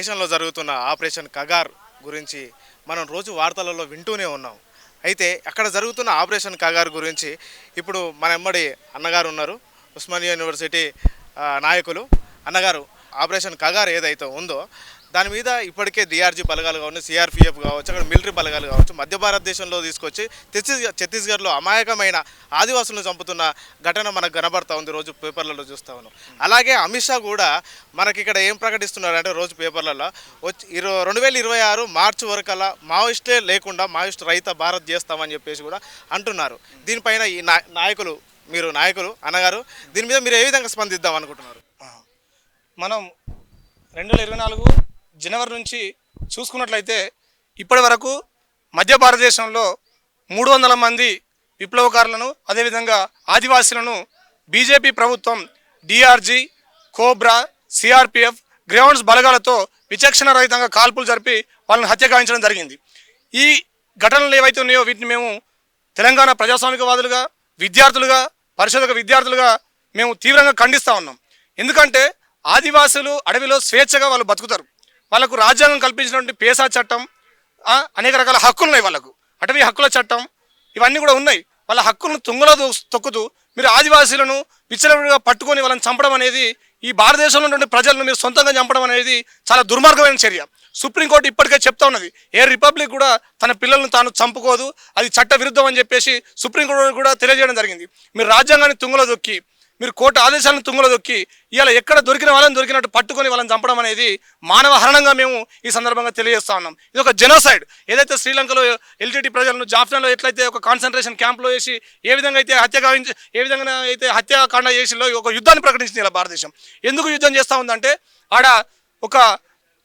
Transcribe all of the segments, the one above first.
దేశంలో జరుగుతున్న ఆపరేషన్ కగార్ గురించి మనం రోజు వార్తలలో వింటూనే ఉన్నాం. అయితే అక్కడ జరుగుతున్న ఆపరేషన్ కగార్ గురించి ఇప్పుడు మన ఎమ్మడి అన్నగారు ఉన్నారు, ఉస్మానియా యూనివర్సిటీ నాయకులు. అన్నగారు, ఆపరేషన్ కగార్ ఏదైతే ఉందో దాని మీద ఇప్పటికే డిఆర్జీ బలగాలు కావచ్చు, సిఆర్పిఎఫ్ కావచ్చు, అక్కడ మిలిటరీ బలగాలు కావచ్చు, మధ్య భారతదేశంలో తీసుకొచ్చి ఛత్తీస్గఢ్లో అమాయకమైన ఆదివాసులను చంపుతున్న ఘటన మనకు కనబడతా ఉంది, రోజు పేపర్లలో చూస్తూ ఉన్నాం. అలాగే అమిత్ షా కూడా మనకి ఇక్కడ ఏం ప్రకటిస్తున్నారంటే రోజు పేపర్లలో 2026 మార్చి వరకల్లా మావోయిస్టే లేకుండా మావోయిస్ట్ రహిత భారత్ చేస్తామని చెప్పేసి కూడా అంటున్నారు. దీనిపైన ఈ నాయకులు, మీరు నాయకులు అన్నగారు, దీని మీద మీరు ఏ విధంగా స్పందిద్దాం అనుకుంటున్నారు? మనం 2024 జనవరి నుంచి చూసుకున్నట్లయితే ఇప్పటి వరకు మధ్య భారతదేశంలో 300 మంది విప్లవకారులను, అదేవిధంగా ఆదివాసీలను బీజేపీ ప్రభుత్వం డిఆర్జీ, కోబ్రా, సిఆర్పిఎఫ్, గ్రౌండ్స్ బలగాలతో విచక్షణ రహితంగా కాల్పులు జరిపి వాళ్ళని హత్య గావించడం జరిగింది. ఈ ఘటనలు ఏవైతే ఉన్నాయో వీటిని మేము తెలంగాణ ప్రజాస్వామికవాదులుగా, విద్యార్థులుగా, పరిశోధక విద్యార్థులుగా మేము తీవ్రంగా ఖండిస్తూ ఉన్నాం. ఎందుకంటే ఆదివాసులు అడవిలో స్వేచ్ఛగా వాళ్ళు బతుకుతారు. వాళ్ళకు రాజ్యాంగం కల్పించినటువంటి పేసా చట్టం, అనేక రకాల హక్కులు ఉన్నాయి. వాళ్ళకు అటవీ హక్కుల చట్టం ఇవన్నీ కూడా ఉన్నాయి. వాళ్ళ హక్కులను తుంగలో తొక్కుతూ మీరు ఆదివాసీలను విచ్చలవిడిగా పట్టుకొని వాళ్ళని చంపడం అనేది, ఈ భారతదేశంలో ఉన్నటువంటి ప్రజలను మీరు సొంతంగా చంపడం అనేది చాలా దుర్మార్గమైన చర్య. సుప్రీంకోర్టు ఇప్పటికే చెప్తా ఉన్నది, ఏ రిపబ్లిక్ కూడా తన పిల్లలను తాను చంపుకోదు, అది చట్ట విరుద్ధం అని చెప్పేసి సుప్రీంకోర్టు కూడా తెలియజేయడం జరిగింది. మీరు రాజ్యాంగాన్ని తుంగలో దొక్కి, మీరు కోర్టు ఆదేశాలను తుంగలో దొక్కి ఇవాళ ఎక్కడ దొరికిన వాళ్ళని దొరికినట్టు పట్టుకొని వాళ్ళని చంపడం అనేది మానవ హరణంగా మేము ఈ సందర్భంగా తెలియజేస్తా ఉన్నాం. ఇది ఒక జెనోసైడ్. ఏదైతే శ్రీలంకలో ఎల్టీటీ ప్రజలను జాఫ్నాలో ఎట్లయితే ఒక కాన్సన్ట్రేషన్ క్యాంప్లో వేసి ఏ విధంగా అయితే హత్యాకాండ చేసిలో ఒక యుద్ధాన్ని ప్రకటించింది ఇలా భారతదేశం. ఎందుకు యుద్ధం చేస్తూ ఉందంటే ఆడ ఒక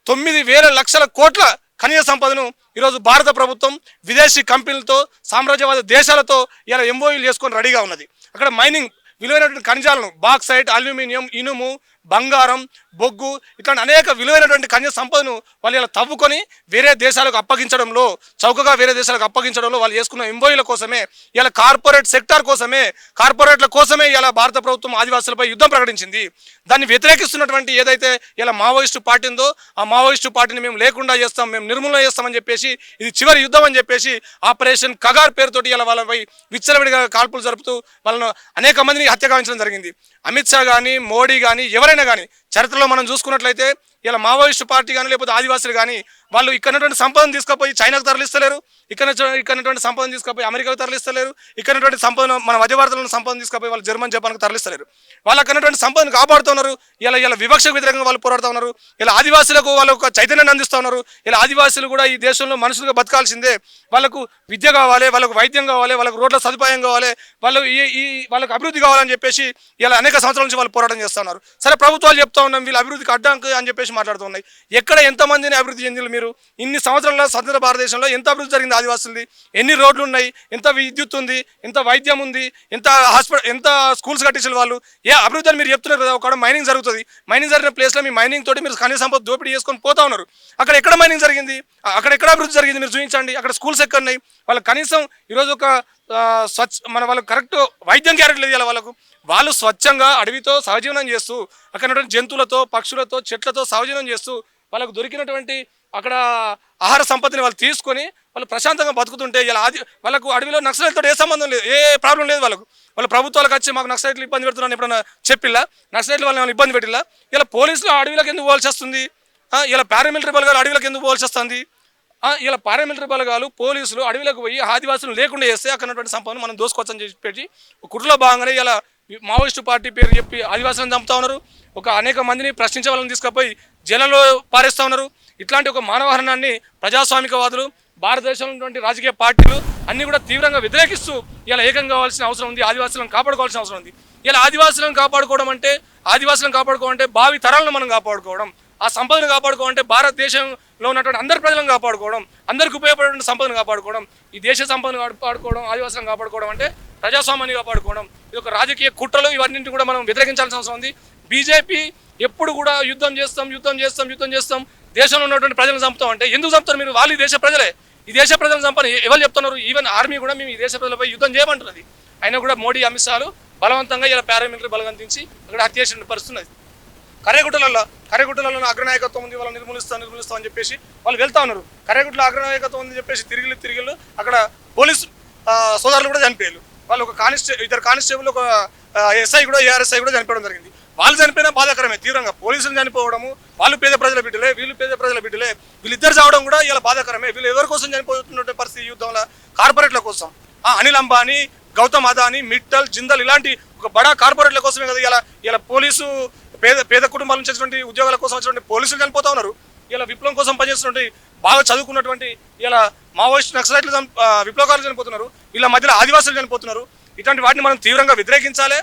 9,000 లక్షల కోట్ల ఖనిజ సంపదను ఈరోజు భారత ప్రభుత్వం విదేశీ కంపెనీలతో, సామ్రాజ్యవాద దేశాలతో ఇలా ఎంఓయూలు చేసుకొని రెడీగా ఉన్నది. అక్కడ మైనింగ్ విలువైనటువంటి ఖనిజాలను, బాక్సైట్, అల్యూమినియం, ఇనుము, బంగారం, బొగ్గు, ఇట్లాంటి అనేక విలువైనటువంటి ఖనిజ సంపదను వాళ్ళు ఇలా తవ్వుకొని వేరే దేశాలకు అప్పగించడంలో, చౌకగా వేరే దేశాలకు అప్పగించడంలో వాళ్ళు చేసుకున్న ఎంఓయూల కోసమే, ఇలా కార్పొరేట్ సెక్టార్ కోసమే, కార్పొరేట్ల కోసమే ఇలా భారత ప్రభుత్వం ఆదివాసులపై యుద్ధం ప్రకటించింది. దాన్ని వ్యతిరేకిస్తున్నటువంటి ఏదైతే ఇలా మావోయిస్టు పార్టీ ఉందో ఆ మావోయిస్టు పార్టీని మేము లేకుండా చేస్తాం, మేము నిర్మూలన చేస్తామని చెప్పేసి, ఇది చివరి యుద్ధం అని చెప్పేసి ఆపరేషన్ కగార్ పేరుతోటి ఇలా వాళ్ళపై విచ్చలవిడిగా కాల్పులు జరుపుతూ వాళ్ళను అనేక మందిని హత్య గావించడం జరిగింది. అమిత్ షా కానీ, మోడీ కానీ, ఎవరైనా కానీ చరిత్రలో మనం చూసుకున్నట్లయితే ఇలా మావోయిస్టు పార్టీ కానీ లేకపోతే ఆదివాసులు కానీ వాళ్ళు ఇక్కడటువంటి సంపదను తీసుకుపోయి చైనాకు తరలిస్తలేరు, ఇక్కడటువంటి సంపదను తీసుకుపోయి అమెరికాకు తరలిస్తలేరు, ఇక్కడటువంటి సంపదను మన మధ్య భారతంలో సంపదను తీసుకుపోయి వాళ్ళు జర్మన్, జపాన్కు తరలిస్తలేరు. వాళ్ళకన్నటువంటి సంపదను కాపాడుతున్నారు. ఇలా వివక్షకు వ్యతిరేకంగా వాళ్ళు పోరాడుతూ ఉన్నారు. ఇలా ఆదివాసులకు వాళ్ళు ఒక చైతన్యాన్ని అందిస్తూ ఉన్నారు. ఇలా ఆదివాసులు కూడా ఈ దేశంలో మనుషులుగా బతకాల్సిందే. వాళ్ళకు విద్య కావాలి, వాళ్ళకు వైద్యం కావాలి, వాళ్ళకు రోడ్ల సదుపాయం కావాలి, వాళ్ళకు అభివృద్ధి కావాలని చెప్పేసి ఇలా అనేక సంవత్సరాల నుంచి వాళ్ళు పోరాటం చేస్తూ ఉన్నారు. సరే, ప్రభుత్వాలు చెప్తా ఉన్నాం వీళ్ళు అభివృద్ధికి అడ్డంకి అని చెప్పేసి మాట్లాడుతున్నాయి. ఎక్కడ ఎంతమందిని అభివృద్ధి చెందిలు మీరు? ఇన్ని సంవత్సరాల స్వతంత్ర భారతదేశంలో ఎంత అభివృద్ధి జరిగింది ఆదివాసులది? ఎన్ని రోడ్లు ఉన్నాయి, ఎంత విద్యుత్ ఉంది, ఎంత వైద్యం ఉంది, ఎంత ఎంత స్కూల్స్ కట్టించారు వాళ్ళు? ఏ అభివృద్ధి అని మీరు చెప్తున్నారు కదా. ఒక మైనింగ్ జరుగుతుంది, మైనింగ్ జరిగిన ప్లేస్లో మీ మైనింగ్ తోటి మీరు ఖనిజ సంపద దోపిడీ చేసుకొని పోతా ఉన్నారు. అక్కడ ఎక్కడ మైనింగ్ జరిగింది, అక్కడ ఎక్కడ అభివృద్ధి జరిగింది మీరు చూపించండి. అక్కడ స్కూల్స్ ఎక్కడ ఉన్నాయి? వాళ్ళకి కనీసం ఈరోజు ఒక వాళ్ళకు కరెక్ట్ వైద్యం గ్యారెంటీ లేదు. వాళ్ళు స్వచ్ఛంగా అడవితో సహజీవనం చేస్తూ, అక్కడ ఉన్నటువంటి జంతువులతో, పక్షులతో, చెట్లతో సహజీవనం చేస్తూ వాళ్ళకు దొరికినటువంటి అక్కడ ఆహార సంపత్తిని వాళ్ళు తీసుకొని వాళ్ళు ప్రశాంతంగా బతుకుతుంటే ఇలా వాళ్ళకు అడవిలో నక్సలైట్తో ఏ సంబంధం లేదు, ఏ ప్రాబ్లం లేదు. వాళ్ళ ప్రభుత్వాలకు వచ్చి మాకు నక్సలైట్లు ఇబ్బంది పెడుతున్నాను ఎప్పుడన్నా చెప్పిల్లా? నక్సలైట్లు వాళ్ళని ఇబ్బంది పెట్టిల్లా? ఇలా పోలీసులు అడవిలోకి ఎందుకు పోవాల్సి వస్తుంది? ఇలా పారామిలిటరీ బలగాలు అడవిలోకి ఎందుకు పోవాల్సి వస్తుంది? ఇలా పారామిలిటరీ బలగాలు, పోలీసులు అడవిలోకి పోయి ఆదివాసులు లేకుండా చేస్తే అక్కడ ఉన్నటువంటి సంపదను మనం దోసుకోవచ్చని చెప్పి కుట్రలో భాగంగానే ఇలా మావోయిస్టు పార్టీ పేరు చెప్పి ఆదివాసులను చంపుతా ఉన్నారు. ఒక అనేక మందిని ప్రశ్నించే వాళ్ళని తీసుకుపోయి జైల్లో పారేస్తూ ఉన్నారు. ఇట్లాంటి ఒక మానవహరణాన్ని ప్రజాస్వామికవాదులు, భారతదేశంలో ఉన్నటువంటి రాజకీయ పార్టీలు అన్నీ కూడా తీవ్రంగా వ్యతిరేకిస్తూ ఇలా ఏకం కావాల్సిన అవసరం ఉంది. ఆదివాసులను కాపాడుకోవాల్సిన అవసరం ఉంది. ఇలా ఆదివాసులను కాపాడుకోవడం అంటే భావి తరాలను మనం కాపాడుకోవడం, ఆ సంపదను కాపాడుకోవాలంటే భారతదేశంలో ఉన్నటువంటి అందరి ప్రజలను కాపాడుకోవడం, అందరికి ఉపయోగపడే సంపదను కాపాడుకోవడం, ఈ దేశ సంపదను కాపాడుకోవడం, ఆదివాసులను కాపాడుకోవడం అంటే ప్రజాస్వామ్యాన్ని కాపాడుకోవడం. ఇది ఒక రాజకీయ కుట్రలు, ఇవన్నింటినీ కూడా మనం వ్యతిరేకించాల్సిన అవసరం ఉంది. బీజేపీ ఎప్పుడు కూడా యుద్ధం చేస్తాం దేశంలో ఉన్నటువంటి ప్రజలను చంపుతాం అంటే ఎందుకు చంపుతారు మీరు? వాళ్ళు ఈ దేశ ప్రజలే. ఈ దేశ ప్రజలను చంపని ఎవరు చెప్తున్నారు? ఈవెన్ ఆర్మీ కూడా మేము ఈ దేశ ప్రజలపై యుద్ధం చేయమంటున్నది. అయినా కూడా మోడీ, అమిత్ షాలు బలవంతంగా ఇలా పారామిలిటరీ బలగంతించి అక్కడ హత్య చేసిన పరిస్థితి ఉన్నది. కర్రెగుట్టలలో అగ్రనాయకత్వం ఉంది, వాళ్ళు నిర్మూలిస్తాం అని చెప్పేసి వాళ్ళు వెళ్తా ఉన్నారు. కర్రెగుట్టలో అగ్రనాయకత్వం ఉంది చెప్పేసి తిరిగిళ్ళు అక్కడ పోలీసు సోదరులు కూడా చనిపోయారు. వాళ్ళు ఒక ఇద్దరు కానిస్టేబుల్, ఒక ఎస్ఐ కూడా, ఏఆర్ఎస్ఐ కూడా చనిపోవడం జరిగింది. వాళ్ళు చనిపోయినా బాధాకరమే తీవ్రంగా. పోలీసులు చనిపోవడము, వాళ్ళు పేద ప్రజల బిడ్డలే, వీళ్ళు పేద ప్రజల బిడ్డలే, వీళ్ళిద్దరు చావడం కూడా ఇలా బాధాకరమే. వీళ్ళు ఎవరి కోసం చనిపోతున్న పరిస్థితి యుద్ధంలో? కార్పొరేట్ల కోసం. అనిల్ అంబానీ, గౌతమ్ అదానీ, మిట్టల్, జిందల్ ఇలాంటి ఒక బడా కార్పొరేట్ల కోసమే కదా ఇలా పోలీసు పేద కుటుంబాల నుంచి వచ్చినటువంటి ఉద్యోగాల కోసం వచ్చినటువంటి పోలీసులు చనిపోతా ఉన్నారు. ఇలా విప్లవం కోసం పనిచేస్తున్నటువంటి బాగా చదువుకున్నటువంటి ఇలా మావోయిస్ట్ నక్సలైట్లు విప్లవకారులు చనిపోతున్నారు. వీళ్ళ మధ్యలో ఆదివాసులు చనిపోతున్నారు. ఇట్లాంటి వాటిని మనం తీవ్రంగా వ్యతిరేకించాలి.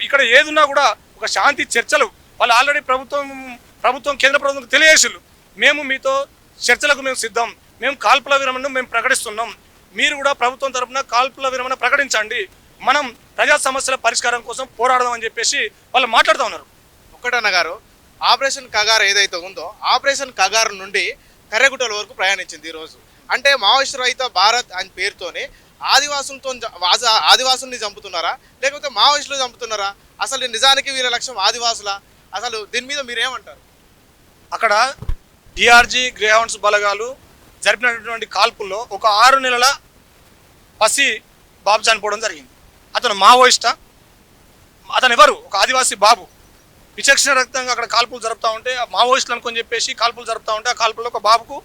ఇక్కడ ఏదున్నా కూడా ఒక శాంతి చర్చలు, వాళ్ళు ఆల్రెడీ ప్రభుత్వం కేంద్ర ప్రభుత్వం తెలియజేసిళ్ళు, మేము మీతో చర్చలకు మేము సిద్ధం, మేము కాల్పుల విరమణను మేము ప్రకటిస్తున్నాం, మీరు కూడా ప్రభుత్వం తరఫున కాల్పుల విరమణ ప్రకటించండి, మనం ప్రజా సమస్యల పరిష్కారం కోసం పోరాడదాం అని చెప్పేసి వాళ్ళు మాట్లాడుతూ ఉన్నారు. ఒక్కటన్న గారు, ఆపరేషన్ కగార్ ఏదైతే ఉందో ఆపరేషన్ కగార్ నుండి కర్రెగుట్టల వరకు ప్రయాణించింది ఈరోజు. అంటే మావోయిస్టు రహిత భారత్ అని పేరుతోనే ఆదివాసుల్ని చంపుతున్నారా, లేకపోతే మావోయిస్టులు చంపుతున్నారా? అసలు నిజానికి వీళ్ళ లక్ష్యం ఆదివాసులా? అసలు దీని మీద మీరేమంటారు? అక్కడ డిఆర్జీ గ్రేహౌండ్స్ బలగాలు జరిపినటువంటి కాల్పుల్లో ఒక 6 నెలల పసి బాబు చనిపోవడం జరిగింది. అతను మావోయిస్టా? అతను ఎవరు? ఒక ఆదివాసీ బాబు. విచక్షణ రహితంగా అక్కడ కాల్పులు జరుపుతూ ఉంటే మావోయిస్టులు అనుకొని చెప్పేసి కాల్పులు జరుపుతూ ఉంటే ఆ కాల్పుల్లో ఒక బాబుకు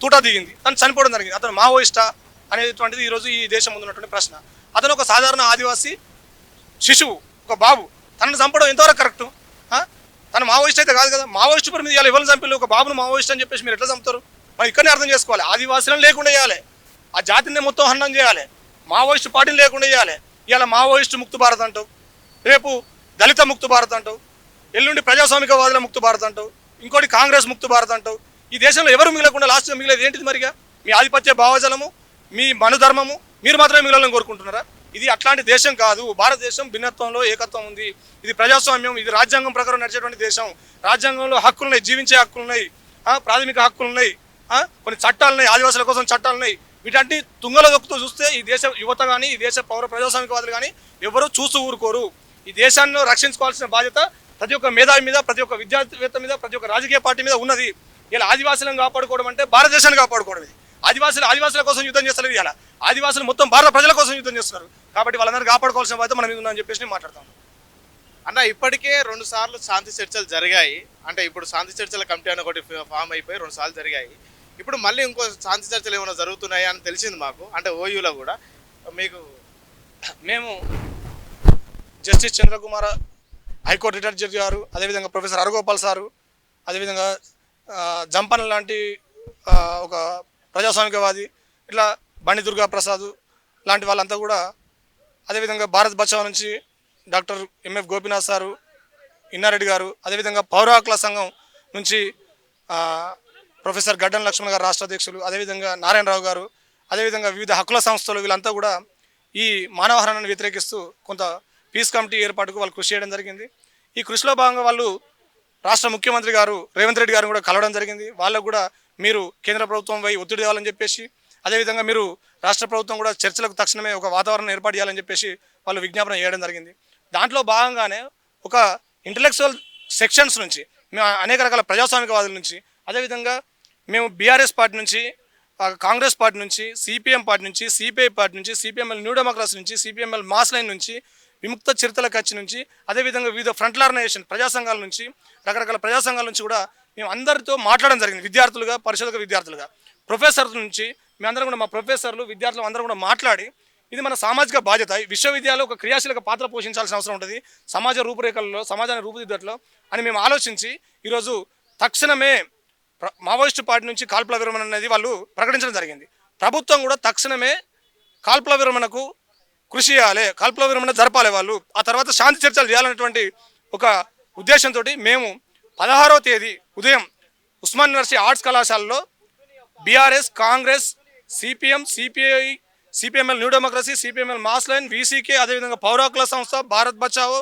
తూటా దిగింది, తను చనిపోవడం జరిగింది. అతను మావోయిస్టా అనేటువంటిది ఈరోజు ఈ దేశం ముందున్నటువంటి ప్రశ్న. అతను ఒక సాధారణ ఆదివాసీ శిశువు, ఒక బాబు, తనను చంపడం ఎంతవరకు కరెక్టు? తను మావోయిస్ట్ అయితే కాదు కదా. మావోయిస్టు పరి మీద ఇవాళ ఎవరిని చంపి ఒక బాబును మావోయిస్ట్ అని చెప్పేసి మీరు ఎట్లా చంపుతారు? మరి ఇక్కడనే అర్థం చేసుకోవాలి. ఆదివాసులను లేకుండా చేయాలి, ఆ జాతిని మొత్తం హననం చేయాలి, మావోయిస్టు పార్టీని లేకుండా చేయాలి. ఇవాళ మావోయిస్టు ముక్త భారత్ అంటావు, రేపు దళిత ముక్త భారత్ అంటావు, ఎల్లుండి ప్రజాస్వామికవాదుల ముక్త భారత్ అంటావు, ఇంకోటి కాంగ్రెస్ ముక్త భారత్ అంటావు. ఈ దేశంలో ఎవరు మిగలకుండా లాస్ట్గా మిగిలేదు ఏంటిది? మరిగా మీ ఆధిపత్య భావజలము, మీ మనుధర్మము, మీరు మాత్రమే మిగలాలని కోరుకుంటున్నారా? ఇది అట్లాంటి దేశం కాదు. భారతదేశం భిన్నత్వంలో ఏకత్వం ఉంది. ఇది ప్రజాస్వామ్యం, ఇది రాజ్యాంగం ప్రకారం నడిచేటువంటి దేశం. రాజ్యాంగంలో హక్కులున్నాయి, జీవించే హక్కులున్నాయి, ప్రాథమిక హక్కులున్నాయి, కొన్ని చట్టాలున్నాయి, ఆదివాసుల కోసం చట్టాలున్నాయి. వీటంటి తుంగల దొక్కుతూ చూస్తే ఈ దేశ యువత కానీ, ఈ దేశ పౌర ప్రజాస్వామికవాదులు కానీ ఎవరూ చూస్తూ ఊరుకోరు. ఈ దేశాన్ని రక్షించుకోవాల్సిన బాధ్యత ప్రతి ఒక్క మేధావి మీద, ప్రతి ఒక్క విద్యార్థివేత్త మీద, ప్రతి ఒక్క రాజకీయ పార్టీ మీద ఉన్నది. ఇలా ఆదివాసులను కాపాడుకోవడం అంటే భారతదేశాన్ని కాపాడుకోవడం. ఇది ఆదివాసుల కోసం యుద్ధం చేస్తలేదు. ఇలా ఆదివాసులు మొత్తం భారత ప్రజల కోసం యుద్ధం చేస్తున్నారు. కాబట్టి వాళ్ళందరూ కాపాడుకోవాల్సిన బాధ్యత మన మీద ఉందని చెప్పేసి నేను మాట్లాడతాను. అన్న, ఇప్పటికే 2 సార్లు శాంతి చర్చలు జరిగాయి. అంటే ఇప్పుడు శాంతి చర్చల కమిటీ అని ఒకటి ఫామ్ అయిపోయి 2 సార్లు జరిగాయి. ఇప్పుడు మళ్ళీ ఇంకో శాంతి చర్చలు ఏమైనా జరుగుతున్నాయా అని తెలిసింది మాకు. అంటే ఓయూలో కూడా మేము justice Chandrakumar, high court retired judge గారు, అదేవిధంగా ప్రొఫెసర్ హరగోపాల్ సారు, అదేవిధంగా జంపన్న లాంటి ఒక ప్రజాస్వామికవాది, ఇట్లా బండి దుర్గా ప్రసాద్ లాంటి వాళ్ళంతా కూడా, అదేవిధంగా భారత్ బచావ్ నుంచి doctor MF Gopinath sir, Inna Reddy గారు, అదేవిధంగా పౌర హక్కుల సంఘం నుంచి ప్రొఫెసర్ గడ్డన్ లక్ష్మణ్ గారు రాష్ట్ర అధ్యక్షులు, అదేవిధంగా నారాయణరావు గారు, అదేవిధంగా వివిధ హక్కుల సంస్థలు, వీళ్ళంతా కూడా ఈ మానవహరణను వ్యతిరేకిస్తూ కొంత పీస్ కమిటీ ఏర్పాటుకు వాళ్ళు కృషి చేయడం జరిగింది. ఈ కృషిలో భాగంగా వాళ్ళు రాష్ట్ర ముఖ్యమంత్రి గారు రేవంత్ రెడ్డి గారిని కూడా కలవడం జరిగింది. వాళ్ళకు కూడా మీరు కేంద్ర ప్రభుత్వంపై ఒత్తిడి తేవాలని చెప్పేసి, అదేవిధంగా మీరు రాష్ట్ర ప్రభుత్వం కూడా చర్చలకు తక్షణమే ఒక వాతావరణం ఏర్పాటు చేయాలని చెప్పేసి వాళ్ళు విజ్ఞాపన చేయడం జరిగింది. దాంట్లో భాగంగానే ఒక ఇంటలెక్చువల్ సెక్షన్స్ నుంచి, మేము అనేక రకాల ప్రజాస్వామికవాదుల నుంచి, అదేవిధంగా మేము బీఆర్ఎస్ పార్టీ నుంచి, కాంగ్రెస్ పార్టీ నుంచి, సిపిఎం పార్టీ నుంచి, సిపిఐ పార్టీ నుంచి, సిపిఎంఎల్ న్యూ డెమోక్రసీ నుంచి, సిపిఎంఎల్ మాస్ లైన్ నుంచి, విముక్త చరిత్రల కచ్చి నుంచి, అదేవిధంగా వివిధ ఫ్రంట్ల ఆర్గనైజేషన్ ప్రజా సంఘాల నుంచి, రకరకాల ప్రజా సంఘాల నుంచి కూడా మేము అందరితో మాట్లాడడం జరిగింది. విద్యార్థులుగా, పరిశోధక విద్యార్థులుగా, ప్రొఫెసర్ల నుంచి మేమందరం కూడా, మా ప్రొఫెసర్లు, విద్యార్థులు అందరం కూడా మాట్లాడి, ఇది మన సామాజిక బాధ్యత, విశ్వవిద్యాలయంలో ఒక క్రియాశీలక పాత్ర పోషించాల్సిన అవసరం ఉంటుంది సమాజ రూపురేఖల్లో, సమాజాన్ని రూపుదిద్దట్లో అని మేము ఆలోచించి ఈరోజు తక్షణమే మావోయిస్టు పార్టీ నుంచి కాల్పుల విరమణ అనేది వాళ్ళు ప్రకటించడం జరిగింది. ప్రభుత్వం కూడా తక్షణమే కాల్పుల విరమణకు కృషి చేయాలి, కాల్పుల విరమణ జరపాలి వాళ్ళు, ఆ తర్వాత శాంతి చర్చలు చేయాలనేటువంటి ఒక ఉద్దేశంతో మేము 16వ తేదీ ఉదయం ఉస్మాన్ యూనివర్సిటీ ఆర్ట్స్ కళాశాలలో BRS, Congress, CPM, CPI, CPML new democracy, CPML mass line, VCK, అదేవిధంగా పౌర హక్కుల సంస్థ, భారత్ బచావో,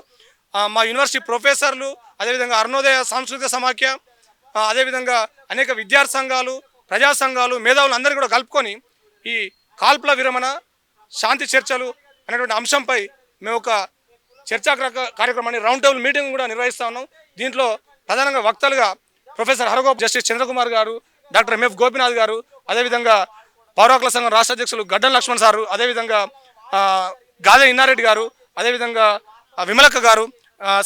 మా యూనివర్సిటీ ప్రొఫెసర్లు, అదేవిధంగా అరుణోదయ సాంస్కృతిక సమాఖ్య, అదేవిధంగా అనేక విద్యార్థి సంఘాలు, ప్రజా సంఘాలు, మేధావులు అందరినీ కూడా కలుపుకొని ఈ కాల్పుల విరమణ, శాంతి చర్చలు అనేటువంటి అంశంపై మేము ఒక చర్చా కార్యక్రమాన్ని, రౌండ్ టేబుల్ మీటింగ్ కూడా నిర్వహిస్తా ఉన్నాం. దీంట్లో ప్రధానంగా వక్తలుగా ప్రొఫెసర్ హరగోప్, జస్టిస్ చంద్రకుమార్ గారు, డాక్టర్ ఎంఎఫ్ గోపినాథ్ గారు, అదేవిధంగా పౌర హక్కుల సంఘం రాష్ట్ర అధ్యక్షులు గడ్డం లక్ష్మణ్ సారు, అదేవిధంగా గాదె ఇన్నారెడ్డి గారు, అదేవిధంగా విమలక్క గారు,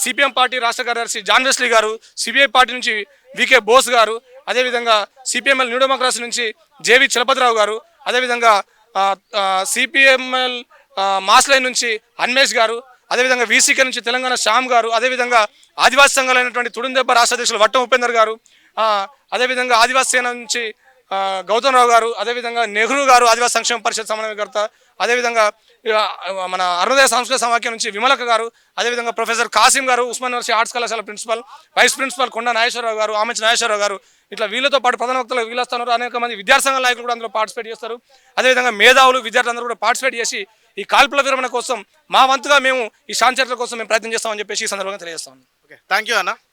సిపిఎం పార్టీ రాష్ట్ర కార్యదర్శి జాన్ వెస్లీ గారు, సిపిఐ పార్టీ నుంచి వికే బోస్ గారు, అదేవిధంగా సిపిఎంఎల్ న్యూ డెమోక్రసీ నుంచి జేవి చలపతిరావు గారు, అదేవిధంగా సిపిఎంఎల్ మాస్లైన్ నుంచి అన్మేష్ గారు, అదేవిధంగా వీసీకే నుంచి తెలంగాణ శ్యామ్ గారు, అదేవిధంగా ఆదివాసీ సంఘాలైనటువంటి తుడుందెబ్బ రాష్ట్ర అధ్యక్షులు వట్టం ఉపేందర్ గారు, అదేవిధంగా ఆదివాసీ సేన నుంచి గౌతమ్ రావు గారు, అదేవిధంగా నెహ్రూ గారు ఆదివాసీ సంక్షేమ పరిషత్ సమన్వయకర్త, అదేవిధంగా మన అరుణోదయ సాంస్కృతిక సమాఖ్య నుంచి విమలక్క గారు, అదేవిధంగా ప్రొఫెసర్ కాసిం గారు ఉస్మాన్ యూనివర్సిటీ ఆర్ట్స్ కళాశాల ప్రిన్సిపల్, వైస్ ప్రిన్సిపల్ కొండ నాగేశ్వరరావు గారు, ఆమంచి నాగేశ్వరరావు గారు, ఇట్లా వీళ్ళతో పాటు ప్రధాన వక్తలు వీళ్ళొస్తున్నారు. అనేక మంది విద్యార్థి సంఘాల నాయకులు కూడా అందులో పార్టిసిపేట్ చేస్తారు. అదేవిధంగా మేధావులు విద్యార్థులందరూ కూడా పార్టిసిపేట్ చేసి ఈ కాల్పుల విరమణ కోసం మా వంతుగా మేము ఈ శాంతి చర్చల కోసం మేము ప్రయత్నం చేస్తామని చెప్పేసి ఈ సందర్భంగా తెలియజేస్తాం. ఓకే, థ్యాంక్ యూ అన్న.